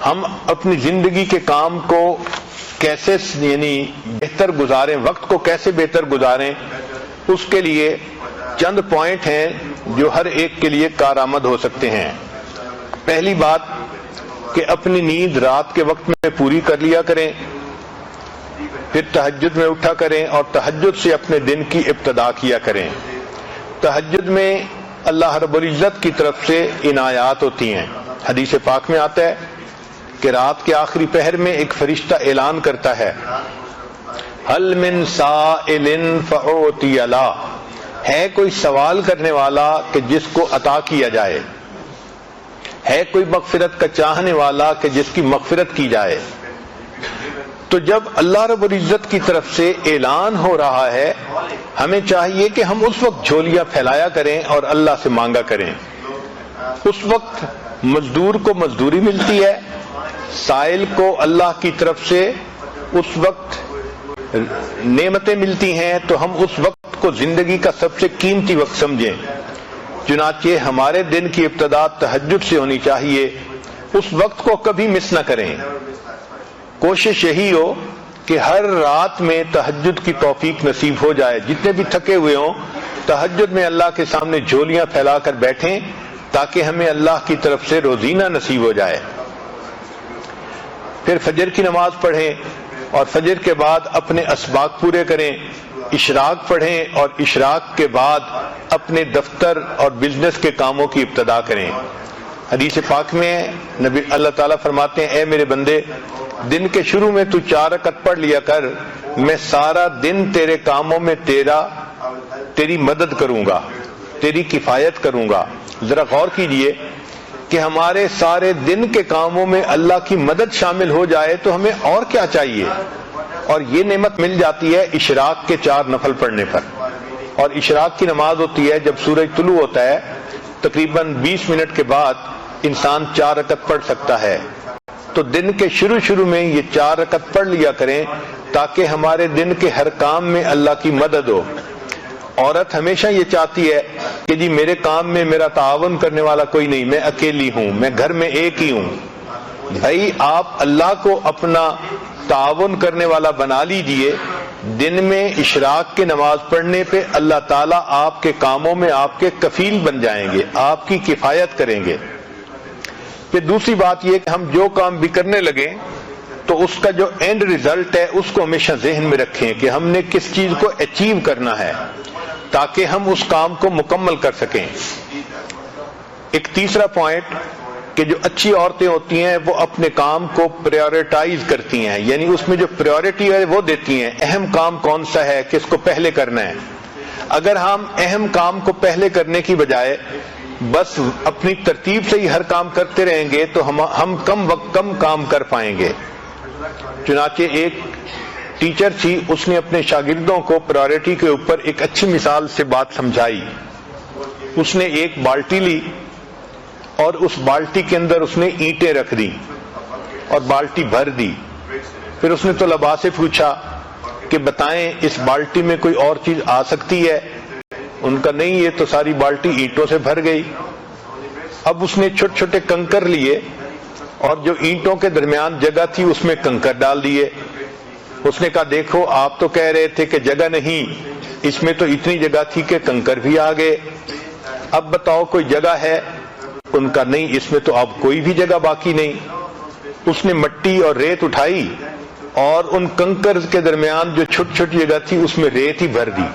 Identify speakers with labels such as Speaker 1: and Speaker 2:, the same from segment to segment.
Speaker 1: ہم اپنی زندگی کے کام کو کیسے بہتر گزاریں، وقت کو کیسے بہتر گزاریں، اس کے لیے چند پوائنٹ ہیں جو ہر ایک کے لیے کارآمد ہو سکتے ہیں۔ پہلی بات کہ اپنی نیند رات کے وقت میں پوری کر لیا کریں، پھر تہجد میں اٹھا کریں اور تہجد سے اپنے دن کی ابتدا کیا کریں۔ تہجد میں اللہ رب العزت کی طرف سے عنایات ہوتی ہیں۔ حدیث پاک میں آتا ہے کہ رات کے آخری پہر میں ایک فرشتہ اعلان کرتا ہے، هل من سائل فأعطی له، ہے کوئی سوال کرنے والا کہ جس کو عطا کیا جائے، ہے کوئی مغفرت کا چاہنے والا کہ جس کی مغفرت کی جائے۔ تو جب اللہ رب العزت کی طرف سے اعلان ہو رہا ہے، ہمیں چاہیے کہ ہم اس وقت جھولیاں پھیلایا کریں اور اللہ سے مانگا کریں۔ اس وقت مزدور کو مزدوری ملتی ہے، سائل کو اللہ کی طرف سے اس وقت نعمتیں ملتی ہیں، تو ہم اس وقت کو زندگی کا سب سے قیمتی وقت سمجھیں۔ چنانچہ ہمارے دن کی ابتدا تہجد سے ہونی چاہیے، اس وقت کو کبھی مس نہ کریں۔ کوشش یہی ہو کہ ہر رات میں تہجد کی توفیق نصیب ہو جائے، جتنے بھی تھکے ہوئے ہوں تہجد میں اللہ کے سامنے جھولیاں پھیلا کر بیٹھیں تاکہ ہمیں اللہ کی طرف سے روزینہ نصیب ہو جائے۔ پھر فجر کی نماز پڑھیں اور فجر کے بعد اپنے اسباق پورے کریں، اشراق پڑھیں اور اشراق کے بعد اپنے دفتر اور بزنس کے کاموں کی ابتدا کریں۔ حدیث پاک میں نبی اللہ تعالیٰ فرماتے ہیں، اے میرے بندے، دن کے شروع میں تو 4 رکعت پڑھ لیا کر، میں سارا دن تیرے کاموں میں تیری مدد کروں گا، تیری کفایت کروں گا۔ ذرا غور کیجئے کہ ہمارے سارے دن کے کاموں میں اللہ کی مدد شامل ہو جائے تو ہمیں اور کیا چاہیے؟ اور یہ نعمت مل جاتی ہے اشراق کے 4 نفل پڑھنے پر۔ اور اشراق کی نماز ہوتی ہے جب سورج طلوع ہوتا ہے، تقریباً 20 منٹ کے بعد انسان 4 رکعت پڑھ سکتا ہے۔ تو دن کے شروع میں یہ 4 رکعت پڑھ لیا کریں تاکہ ہمارے دن کے ہر کام میں اللہ کی مدد ہو۔ عورت ہمیشہ یہ چاہتی ہے کہ جی میرے کام میں میرا تعاون کرنے والا کوئی نہیں، میں اکیلی ہوں، میں گھر میں ایک ہی ہوں۔ بھائی آپ اللہ کو اپنا تعاون کرنے والا بنا لیجئے، دن میں اشراق کی نماز پڑھنے پہ اللہ تعالیٰ آپ کے کاموں میں آپ کے کفیل بن جائیں گے، آپ کی کفایت کریں گے۔ پھر دوسری بات یہ کہ ہم جو کام بھی کرنے لگیں تو اس کا جو اینڈ ریزلٹ ہے اس کو ہمیشہ ذہن میں رکھیں کہ ہم نے کس چیز کو اچیو کرنا ہے تاکہ ہم اس کام کو مکمل کر سکیں۔ ایک تیسرا پوائنٹ کہ جو اچھی عورتیں ہوتی ہیں وہ اپنے کام کو پریورٹائز کرتی ہیں، یعنی اس میں جو پریورٹی ہے وہ دیتی ہیں، اہم کام کون سا ہے، کس کو پہلے کرنا ہے۔ اگر ہم اہم کام کو پہلے کرنے کی بجائے بس اپنی ترتیب سے ہی ہر کام کرتے رہیں گے تو ہم کم وقت کم کام کر پائیں گے۔ چنانچہ ایک ٹیچر تھی، اس نے اپنے شاگردوں کو پرائورٹی کے اوپر ایک اچھی مثال سے بات سمجھائی۔ اس نے ایک بالٹی لی اور اس بالٹی کے اندر اس نے اینٹیں رکھ دی اور بالٹی بھر دی۔ پھر اس نے طلباء سے پوچھا کہ بتائیں اس بالٹی میں کوئی اور چیز آ سکتی ہے؟ ان کا نہیں، یہ تو ساری بالٹی اینٹوں سے بھر گئی۔ اب اس نے چھوٹے چھوٹے کنکر لیے اور جو اینٹوں کے درمیان جگہ تھی اس میں کنکر ڈال دیے۔ اس نے کہا دیکھو آپ تو کہہ رہے تھے کہ جگہ نہیں، اس میں تو اتنی جگہ تھی کہ کنکر بھی آ گئے، اب بتاؤ کوئی جگہ ہے؟ ان کا نہیں، اس میں تو اب کوئی بھی جگہ باقی نہیں۔ اس نے مٹی اور ریت اٹھائی اور ان کنکر کے درمیان جو چھوٹی چھوٹی جگہ تھی اس میں ریت ہی بھر دی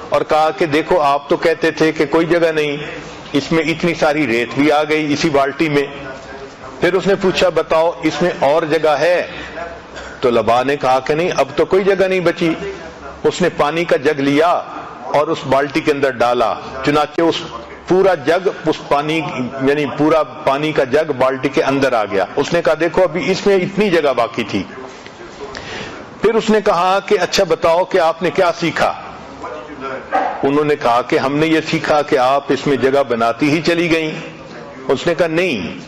Speaker 1: اور کہا کہ دیکھو آپ تو کہتے تھے کہ کوئی جگہ نہیں، اس میں اتنی ساری ریت بھی آ گئی اسی بالٹی میں۔ پھر اس نے پوچھا بتاؤ اس میں اور جگہ ہے؟ تو طلباء نے کہا کہ نہیں، اب تو کوئی جگہ نہیں بچی۔ اس نے پانی کا جگ لیا اور اس بالٹی کے اندر ڈالا، چنانچہ اس پورا جگ اس پانی یعنی پورا پانی کا جگ بالٹی کے اندر آ گیا۔ اس نے کہا دیکھو ابھی اس میں اتنی جگہ باقی تھی۔ پھر اس نے کہا کہ اچھا بتاؤ کہ آپ نے کیا سیکھا؟ انہوں نے کہا کہ ہم نے یہ سیکھا کہ آپ اس میں جگہ بناتی ہی چلی گئیں۔ اس نے کہا نہیں،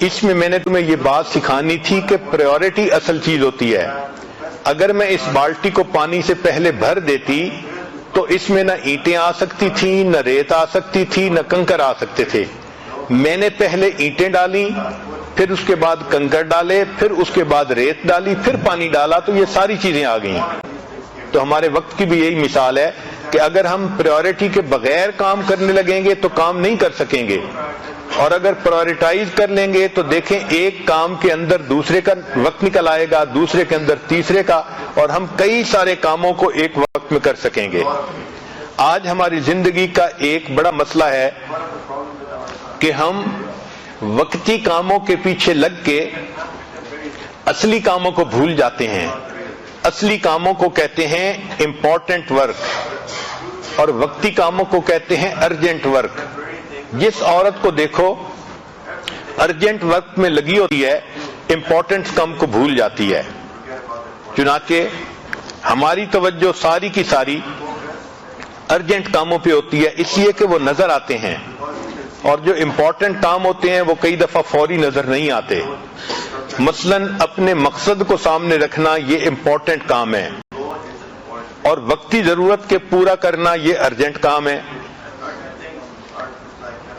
Speaker 1: اس میں نے تمہیں یہ بات سکھانی تھی کہ پریورٹی اصل چیز ہوتی ہے۔ اگر میں اس بالٹی کو پانی سے پہلے بھر دیتی تو اس میں نہ اینٹیں آ سکتی تھیں، نہ ریت آ سکتی تھی، نہ کنکر آ سکتے تھے۔ میں نے پہلے اینٹیں ڈالیں پھر اس کے بعد کنکر ڈالے، پھر اس کے بعد ریت ڈالی، پھر پانی ڈالا، تو یہ ساری چیزیں آ گئیں۔ تو ہمارے وقت کی بھی یہی مثال ہے کہ اگر ہم پریورٹی کے بغیر کام کرنے لگیں گے تو کام نہیں کر سکیں گے، اور اگر پرائورٹائز کر لیں گے تو دیکھیں ایک کام کے اندر دوسرے کا وقت نکل آئے گا، دوسرے کے اندر تیسرے کا، اور ہم کئی سارے کاموں کو ایک وقت میں کر سکیں گے۔ آج ہماری زندگی کا ایک بڑا مسئلہ ہے کہ ہم وقتی کاموں کے پیچھے لگ کے اصلی کاموں کو بھول جاتے ہیں۔ اصلی کاموں کو کہتے ہیں امپورٹنٹ ورک، اور وقتی کاموں کو کہتے ہیں ارجنٹ ورک۔ جس عورت کو دیکھو ارجنٹ ورک میں لگی ہوتی ہے، امپورٹنٹ کام کو بھول جاتی ہے۔ چنانچہ ہماری توجہ ساری کی ساری ارجنٹ کاموں پہ ہوتی ہے، اس لیے کہ وہ نظر آتے ہیں، اور جو امپورٹنٹ کام ہوتے ہیں وہ کئی دفعہ فوری نظر نہیں آتے۔ مثلاً اپنے مقصد کو سامنے رکھنا یہ امپورٹنٹ کام ہے، اور وقتی ضرورت کے پورا کرنا یہ ارجنٹ کام ہے۔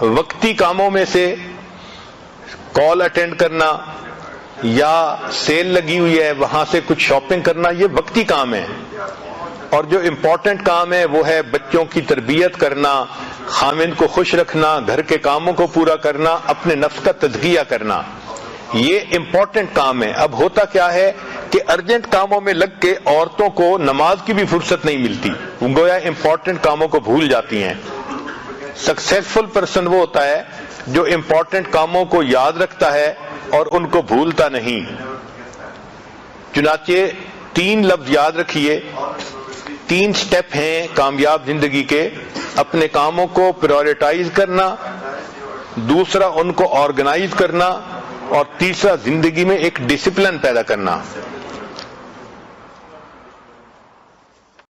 Speaker 1: وقتی کاموں میں سے کال اٹینڈ کرنا یا سیل لگی ہوئی ہے وہاں سے کچھ شاپنگ کرنا یہ وقتی کام ہے، اور جو امپورٹنٹ کام ہے وہ ہے بچوں کی تربیت کرنا، خاوند کو خوش رکھنا، گھر کے کاموں کو پورا کرنا، اپنے نفس کا تزکیہ کرنا، یہ امپورٹنٹ کام ہے۔ اب ہوتا کیا ہے کہ ارجنٹ کاموں میں لگ کے عورتوں کو نماز کی بھی فرصت نہیں ملتی، گویا امپورٹنٹ کاموں کو بھول جاتی ہیں۔ سکسیسفل پرسن وہ ہوتا ہے جو امپورٹنٹ کاموں کو یاد رکھتا ہے اور ان کو بھولتا نہیں۔ چنانچہ 3 لفظ یاد رکھیے، 3 سٹیپ ہیں کامیاب زندگی کے: اپنے کاموں کو پرائورٹائز کرنا، دوسرا ان کو آرگنائز کرنا، اور تیسرا زندگی میں ایک ڈسپلن پیدا کرنا۔